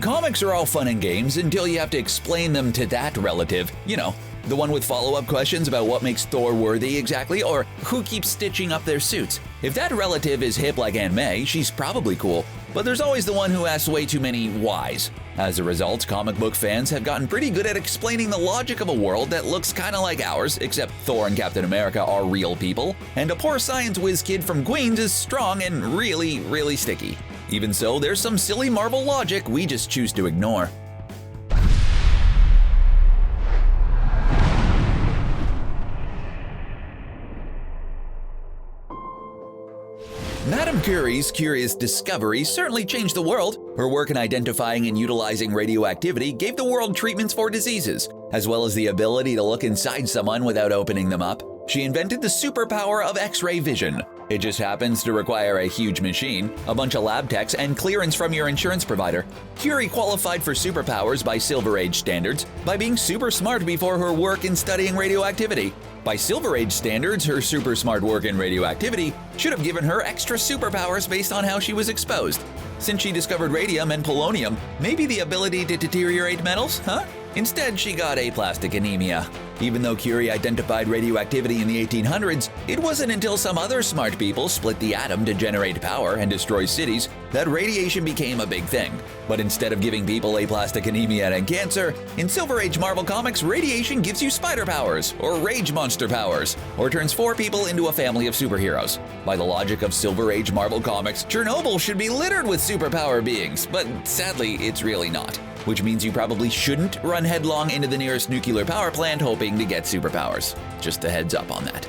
Comics are all fun and games until you have to explain them to that relative. You know, the one with follow-up questions about what makes Thor worthy exactly, or who keeps stitching up their suits. If that relative is hip like Aunt May, she's probably cool. But there's always the one who asks way too many whys. As a result, comic book fans have gotten pretty good at explaining the logic of a world that looks kinda like ours, except Thor and Captain America are real people, and a poor science whiz kid from Queens is strong and really, really sticky. Even so, there's some silly Marvel logic we just choose to ignore. Madame Curie's curious discovery certainly changed the world. Her work in identifying and utilizing radioactivity gave the world treatments for diseases, as well as the ability to look inside someone without opening them up. She invented the superpower of X-ray vision. It just happens to require a huge machine, a bunch of lab techs, and clearance from your insurance provider. Curie qualified for superpowers by Silver Age standards by being super smart before her work in studying radioactivity. By Silver Age standards, her super smart work in radioactivity should have given her extra superpowers based on how she was exposed. Since she discovered radium and polonium, maybe the ability to deteriorate metals, huh? Instead, she got aplastic anemia. Even though Curie identified radioactivity in the 1800s, it wasn't until some other smart people split the atom to generate power and destroy cities that radiation became a big thing. But instead of giving people aplastic anemia and cancer, in Silver Age Marvel Comics, radiation gives you spider powers, or rage monster powers, or turns 4 people into a family of superheroes. By the logic of Silver Age Marvel Comics, Chernobyl should be littered with superpower beings, but sadly, it's really not. Which means you probably shouldn't run headlong into the nearest nuclear power plant hoping to get superpowers. Just a heads up on that.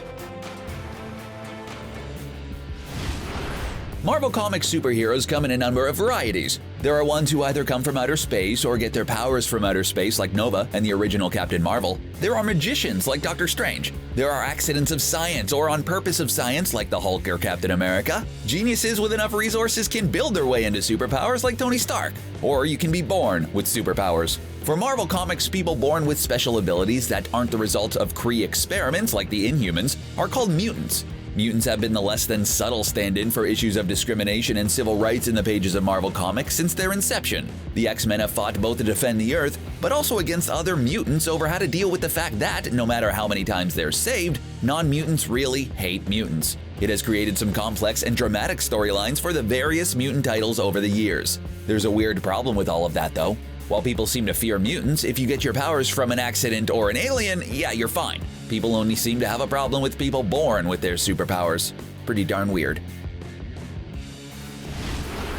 Marvel Comics superheroes come in a number of varieties. There are ones who either come from outer space or get their powers from outer space like Nova and the original Captain Marvel. There are magicians like Doctor Strange. There are accidents of science or on purpose of science like the Hulk or Captain America. Geniuses with enough resources can build their way into superpowers like Tony Stark. Or you can be born with superpowers. For Marvel Comics, people born with special abilities that aren't the result of Kree experiments like the Inhumans are called mutants. Mutants have been the less than subtle stand-in for issues of discrimination and civil rights in the pages of Marvel Comics since their inception. The X-Men have fought both to defend the Earth, but also against other mutants over how to deal with the fact that, no matter how many times they're saved, non-mutants really hate mutants. It has created some complex and dramatic storylines for the various mutant titles over the years. There's a weird problem with all of that, though. While people seem to fear mutants, if you get your powers from an accident or an alien, yeah, you're fine. People only seem to have a problem with people born with their superpowers. Pretty darn weird.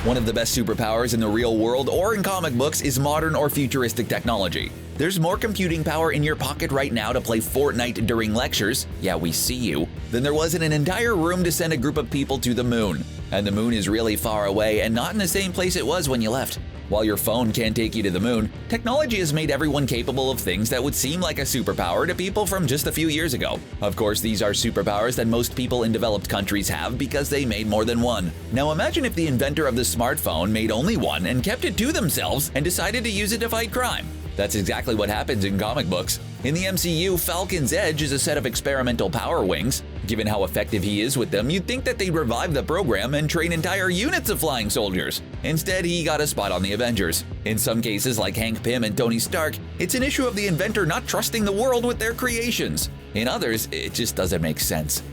One of the best superpowers in the real world or in comic books is modern or futuristic technology. There's more computing power in your pocket right now to play Fortnite during lectures, yeah, we see you, than there was in an entire room to send a group of people to the moon. And the moon is really far away and not in the same place it was when you left. While your phone can't take you to the moon, technology has made everyone capable of things that would seem like a superpower to people from just a few years ago. Of course, these are superpowers that most people in developed countries have because they made more than one. Now imagine if the inventor of the smartphone made only one and kept it to themselves and decided to use it to fight crime. That's exactly what happens in comic books. In the MCU, Falcons Edge is a set of experimental power wings. Given how effective he is with them, you'd think that they'd revive the program and train entire units of flying soldiers. Instead, he got a spot on the Avengers. In some cases, like Hank Pym and Tony Stark, it's an issue of the inventor not trusting the world with their creations. In others, it just doesn't make sense.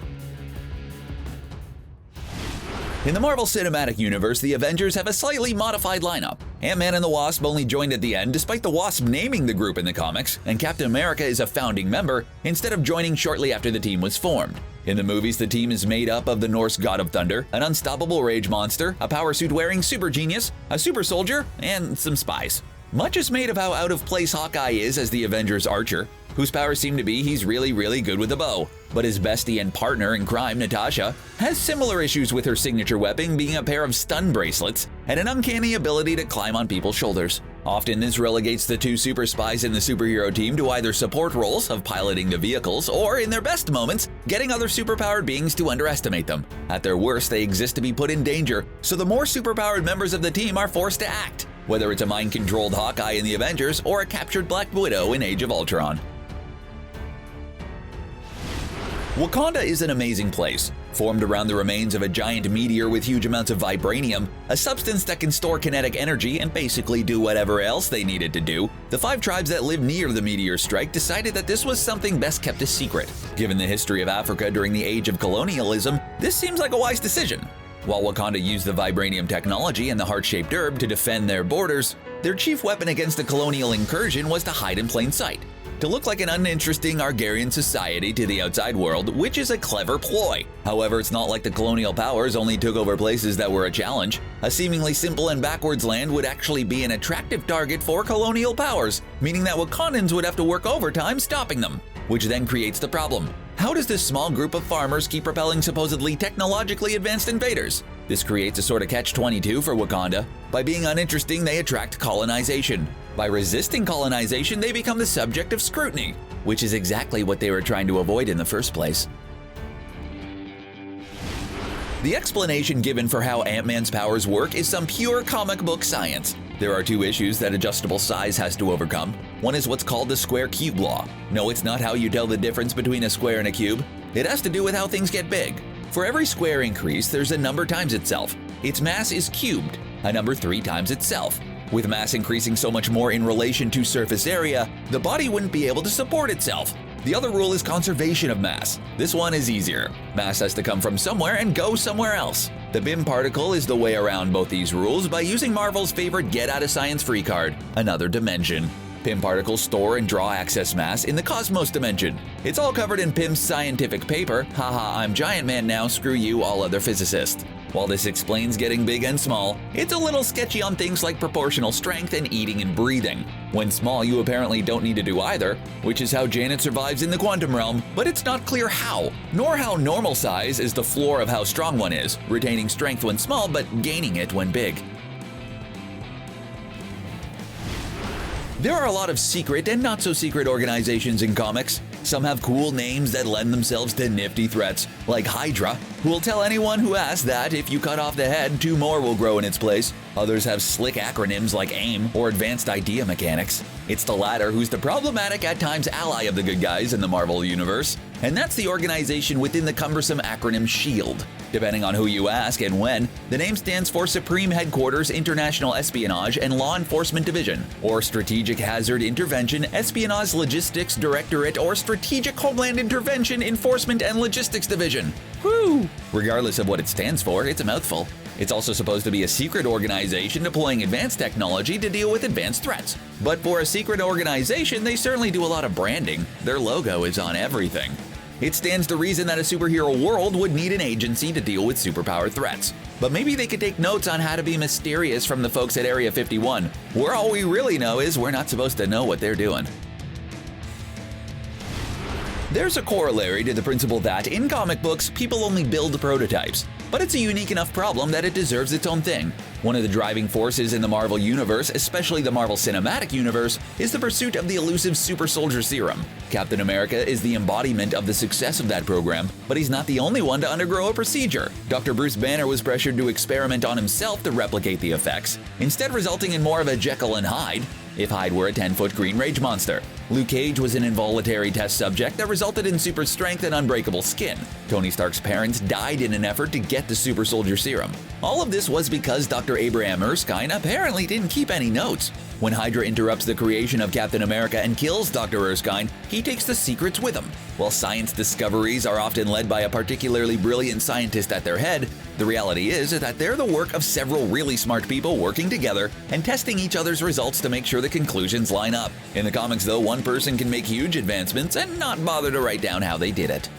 In the Marvel Cinematic Universe, the Avengers have a slightly modified lineup. Ant-Man and the Wasp only joined at the end despite the Wasp naming the group in the comics, and Captain America is a founding member instead of joining shortly after the team was formed. In the movies, the team is made up of the Norse god of thunder, an unstoppable rage monster, a power suit-wearing super genius, a super soldier, and some spies. Much is made of how out of place Hawkeye is as the Avengers' archer, whose powers seem to be he's really good with a bow. But his bestie and partner in crime, Natasha, has similar issues with her signature weapon being a pair of stun bracelets and an uncanny ability to climb on people's shoulders. Often this relegates the two super spies in the superhero team to either support roles of piloting the vehicles or, in their best moments, getting other superpowered beings to underestimate them. At their worst, they exist to be put in danger, so the more superpowered members of the team are forced to act, whether it's a mind-controlled Hawkeye in the Avengers or a captured Black Widow in Age of Ultron. Wakanda is an amazing place. Formed around the remains of a giant meteor with huge amounts of vibranium, a substance that can store kinetic energy and basically do whatever else they needed to do, the 5 tribes that lived near the meteor strike decided that this was something best kept a secret. Given the history of Africa during the age of colonialism, this seems like a wise decision. While Wakanda used the vibranium technology and the heart-shaped herb to defend their borders, their chief weapon against the colonial incursion was to hide in plain sight. To look like an uninteresting Asgardian society to the outside world, which is a clever ploy. However, it's not like the colonial powers only took over places that were a challenge. A seemingly simple and backwards land would actually be an attractive target for colonial powers, meaning that Wakandans would have to work overtime stopping them, which then creates the problem. How does this small group of farmers keep repelling supposedly technologically advanced invaders? This creates a sort of catch-22 for Wakanda. By being uninteresting, they attract colonization. By resisting colonization, they become the subject of scrutiny, which is exactly what they were trying to avoid in the first place. The explanation given for how Ant-Man's powers work is some pure comic book science. There are 2 issues that adjustable size has to overcome. One is what's called the square-cube law. No, it's not how you tell the difference between a square and a cube. It has to do with how things get big. For every square increase, there's a number times itself. Its mass is cubed, a number 3 times itself. With mass increasing so much more in relation to surface area, the body wouldn't be able to support itself. The other rule is conservation of mass. This one is easier. Mass has to come from somewhere and go somewhere else. The BIM particle is the way around both these rules by using Marvel's favorite get-out-of-science-free card, another dimension. PIM particles store and draw excess mass in the cosmos dimension. It's all covered in Pym's scientific paper, haha, I'm Giant Man now, screw you all other physicists. While this explains getting big and small, it's a little sketchy on things like proportional strength and eating and breathing. When small, you apparently don't need to do either, which is how Janet survives in the quantum realm, but it's not clear how, nor how normal size is the floor of how strong one is, retaining strength when small but gaining it when big. There are a lot of secret and not so secret organizations in comics. Some have cool names that lend themselves to nifty threats, like Hydra, who will tell anyone who asks that if you cut off the head, 2 more will grow in its place. Others have slick acronyms like AIM or Advanced Idea Mechanics. It's the latter who's the problematic at times ally of the good guys in the Marvel Universe, and that's the organization within the cumbersome acronym SHIELD. Depending on who you ask and when, the name stands for Supreme Headquarters International Espionage and Law Enforcement Division, or Strategic Hazard Intervention Espionage Logistics Directorate, or Strategic Homeland Intervention Enforcement and Logistics Division. Whew! Regardless of what it stands for, it's a mouthful. It's also supposed to be a secret organization deploying advanced technology to deal with advanced threats. But for a secret organization, they certainly do a lot of branding. Their logo is on everything. It stands to reason that a superhero world would need an agency to deal with superpower threats. But maybe they could take notes on how to be mysterious from the folks at Area 51, where all we really know is we're not supposed to know what they're doing. There's a corollary to the principle that, in comic books, people only build prototypes. But it's a unique enough problem that it deserves its own thing. One of the driving forces in the Marvel Universe, especially the Marvel Cinematic Universe, is the pursuit of the elusive super soldier serum. Captain America is the embodiment of the success of that program, but he's not the only one to undergo a procedure. Dr. Bruce Banner was pressured to experiment on himself to replicate the effects, instead resulting in more of a Jekyll and Hyde, if Hyde were a 10-foot green rage monster. Luke Cage was an involuntary test subject that resulted in super strength and unbreakable skin. Tony Stark's parents died in an effort to get the super soldier serum. All of this was because Dr. Abraham Erskine apparently didn't keep any notes. When Hydra interrupts the creation of Captain America and kills Dr. Erskine, he takes the secrets with him. While science discoveries are often led by a particularly brilliant scientist at their head, the reality is that they're the work of several really smart people working together and testing each other's results to make sure the conclusions line up. In the comics, though, one person can make huge advancements and not bother to write down how they did it.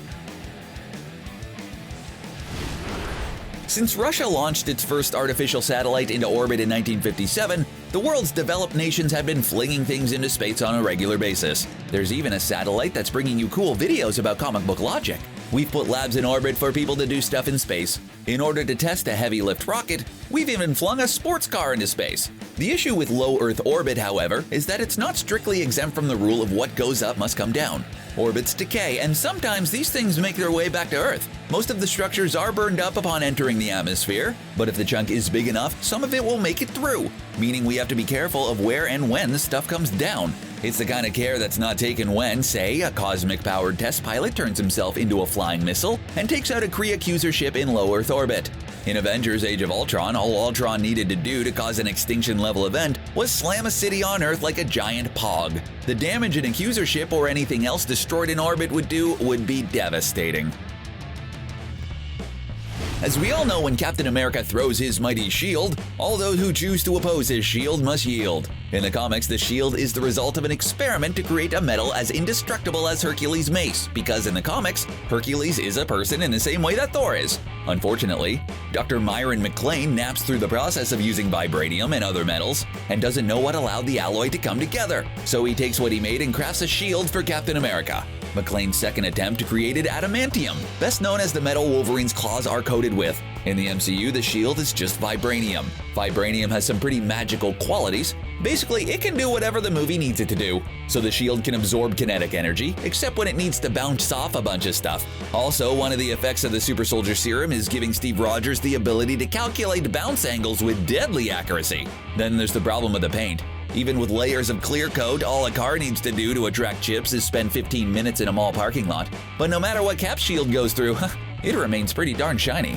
Since Russia launched its first artificial satellite into orbit in 1957, the world's developed nations have been flinging things into space on a regular basis. There's even a satellite that's bringing you cool videos about comic book logic. We've put labs in orbit for people to do stuff in space. In order to test a heavy lift rocket, we've even flung a sports car into space. The issue with low Earth orbit, however, is that it's not strictly exempt from the rule of what goes up must come down. Orbits decay, and sometimes these things make their way back to Earth. Most of the structures are burned up upon entering the atmosphere, but if the chunk is big enough, some of it will make it through, meaning we have to be careful of where and when the stuff comes down. It's the kind of care that's not taken when, say, a cosmic-powered test pilot turns himself into a flying missile and takes out a Kree accuser ship in low Earth orbit. In Avengers Age of Ultron, all Ultron needed to do to cause an extinction-level event was slam a city on Earth like a giant pog. The damage an accuser ship or anything else destroyed in orbit would do would be devastating. As we all know, when Captain America throws his mighty shield, all those who choose to oppose his shield must yield. In the comics, the shield is the result of an experiment to create a metal as indestructible as Hercules' mace, because in the comics, Hercules is a person in the same way that Thor is. Unfortunately, Dr. Myron McClane naps through the process of using vibranium and other metals, and doesn't know what allowed the alloy to come together, so he takes what he made and crafts a shield for Captain America. McClane's second attempt created adamantium, best known as the metal Wolverine's claws are coated with. In the MCU, the shield is just vibranium. Vibranium has some pretty magical qualities. Basically, it can do whatever the movie needs it to do. So the shield can absorb kinetic energy, except when it needs to bounce off a bunch of stuff. Also, one of the effects of the super soldier serum is giving Steve Rogers the ability to calculate bounce angles with deadly accuracy. Then there's the problem with the paint. Even with layers of clear coat, all a car needs to do to attract chips is spend 15 minutes in a mall parking lot. But no matter what Cap's shield goes through, it remains pretty darn shiny.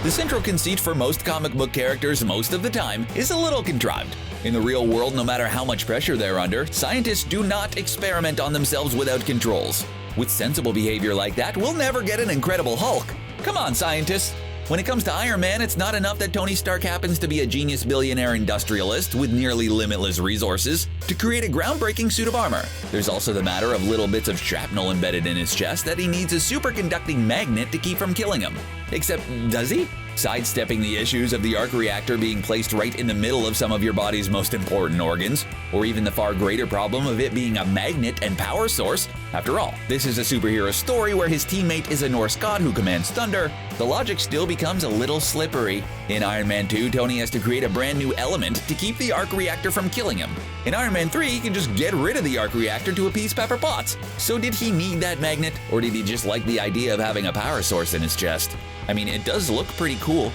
The central conceit for most comic book characters most of the time is a little contrived. In the real world, no matter how much pressure they're under, scientists do not experiment on themselves without controls. With sensible behavior like that, we'll never get an Incredible Hulk. Come on, scientists! When it comes to Iron Man, it's not enough that Tony Stark happens to be a genius billionaire industrialist with nearly limitless resources to create a groundbreaking suit of armor. There's also the matter of little bits of shrapnel embedded in his chest that he needs a superconducting magnet to keep from killing him. Except, does he? Sidestepping the issues of the arc reactor being placed right in the middle of some of your body's most important organs, or even the far greater problem of it being a magnet and power source. After all, this is a superhero story where his teammate is a Norse god who commands thunder. The logic still becomes a little slippery. In Iron Man 2, Tony has to create a brand new element to keep the arc reactor from killing him. In Iron Man 3, he can just get rid of the arc reactor to appease Pepper Potts. So did he need that magnet, or did he just like the idea of having a power source in his chest? I mean, it does look pretty cool.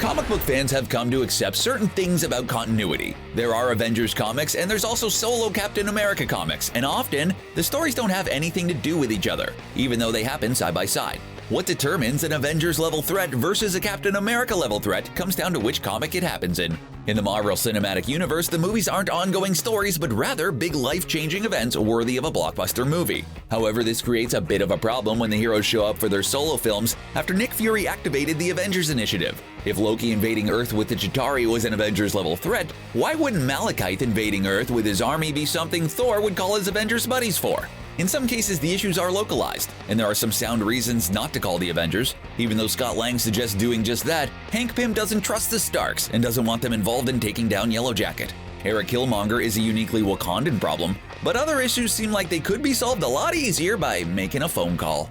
Comic book fans have come to accept certain things about continuity. There are Avengers comics, and there's also solo Captain America comics, and often, the stories don't have anything to do with each other, even though they happen side by side. What determines an Avengers-level threat versus a Captain America-level threat comes down to which comic it happens in. In the Marvel Cinematic Universe, the movies aren't ongoing stories, but rather big life-changing events worthy of a blockbuster movie. However, this creates a bit of a problem when the heroes show up for their solo films after Nick Fury activated the Avengers Initiative. If Loki invading Earth with the Chitauri was an Avengers-level threat, why wouldn't Malekith invading Earth with his army be something Thor would call his Avengers buddies for? In some cases, the issues are localized, and there are some sound reasons not to call the Avengers. Even though Scott Lang suggests doing just that, Hank Pym doesn't trust the Starks and doesn't want them involved in taking down Yellow Jacket. Eric Killmonger is a uniquely Wakandan problem, but other issues seem like they could be solved a lot easier by making a phone call.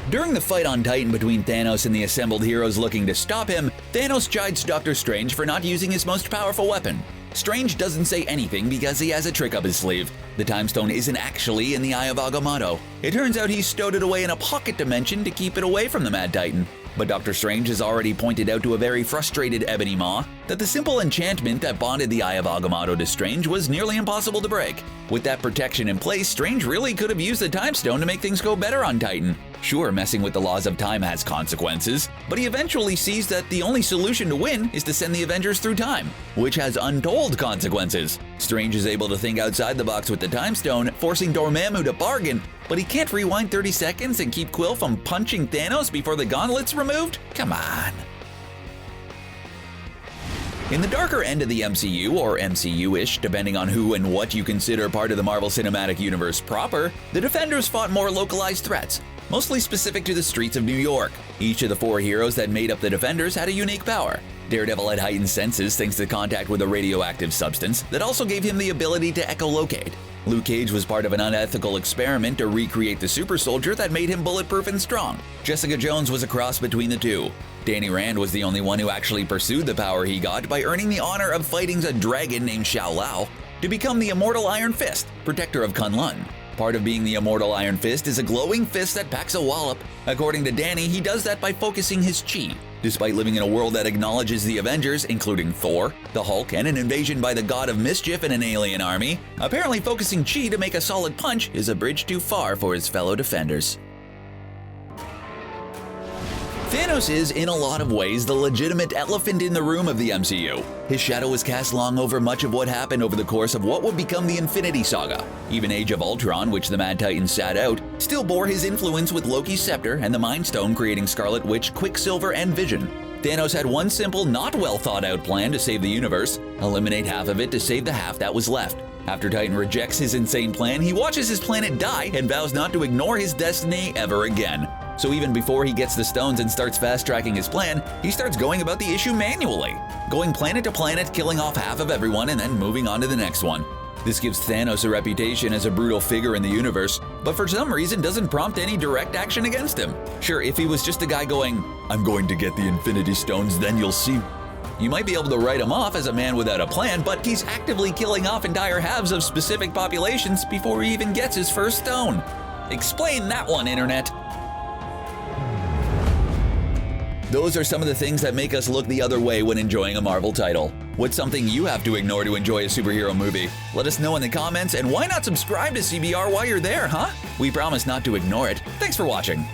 During the fight on Titan between Thanos and the assembled heroes looking to stop him, Thanos chides Doctor Strange for not using his most powerful weapon. Strange doesn't say anything because he has a trick up his sleeve. The Time Stone isn't actually in the Eye of Agamotto. It turns out he's stowed it away in a pocket dimension to keep it away from the Mad Titan. But Doctor Strange has already pointed out to a very frustrated Ebony Maw that the simple enchantment that bonded the Eye of Agamotto to Strange was nearly impossible to break. With that protection in place, Strange really could have used the Time Stone to make things go better on Titan. Sure, messing with the laws of time has consequences, but he eventually sees that the only solution to win is to send the Avengers through time, which has untold consequences. Strange is able to think outside the box with the Time Stone, forcing Dormammu to bargain, but he can't rewind 30 seconds and keep Quill from punching Thanos before the gauntlet's removed? Come on. In the darker end of the MCU, or MCU-ish, depending on who and what you consider part of the Marvel Cinematic Universe proper, the Defenders fought more localized threats. mostly specific to the streets of New York. Each of the 4 heroes that made up the Defenders had a unique power. Daredevil had heightened senses thanks to contact with a radioactive substance that also gave him the ability to echolocate. Luke Cage was part of an unethical experiment to recreate the super soldier that made him bulletproof and strong. Jessica Jones was a cross between the two. Danny Rand was the only one who actually pursued the power he got by earning the honor of fighting a dragon named Shao Lao to become the immortal Iron Fist, protector of Kunlun. Part of being the immortal Iron Fist is a glowing fist that packs a wallop. According to Danny, he does that by focusing his chi. Despite living in a world that acknowledges the Avengers, including Thor, the Hulk, and an invasion by the God of Mischief and an alien army, apparently focusing chi to make a solid punch is a bridge too far for his fellow Defenders. Thanos is, in a lot of ways, the legitimate elephant in the room of the MCU. His shadow was cast long over much of what happened over the course of what would become the Infinity Saga. Even Age of Ultron, which the Mad Titans sat out, still bore his influence with Loki's scepter and the Mind Stone creating Scarlet Witch, Quicksilver, and Vision. Thanos had one simple, not well thought out plan to save the universe: eliminate half of it to save the half that was left. After Titan rejects his insane plan, he watches his planet die and vows not to ignore his destiny ever again. So even before he gets the stones and starts fast-tracking his plan, he starts going about the issue manually, going planet to planet, killing off half of everyone and then moving on to the next one. This gives Thanos a reputation as a brutal figure in the universe, but for some reason doesn't prompt any direct action against him. Sure, if he was just a guy going, "I'm going to get the Infinity Stones, then you'll see," you might be able to write him off as a man without a plan, but he's actively killing off entire halves of specific populations before he even gets his first stone. Explain that one, Internet. Those are some of the things that make us look the other way when enjoying a Marvel title. What's something you have to ignore to enjoy a superhero movie? Let us know in the comments, and why not subscribe to CBR while you're there, huh? We promise not to ignore it. Thanks for watching.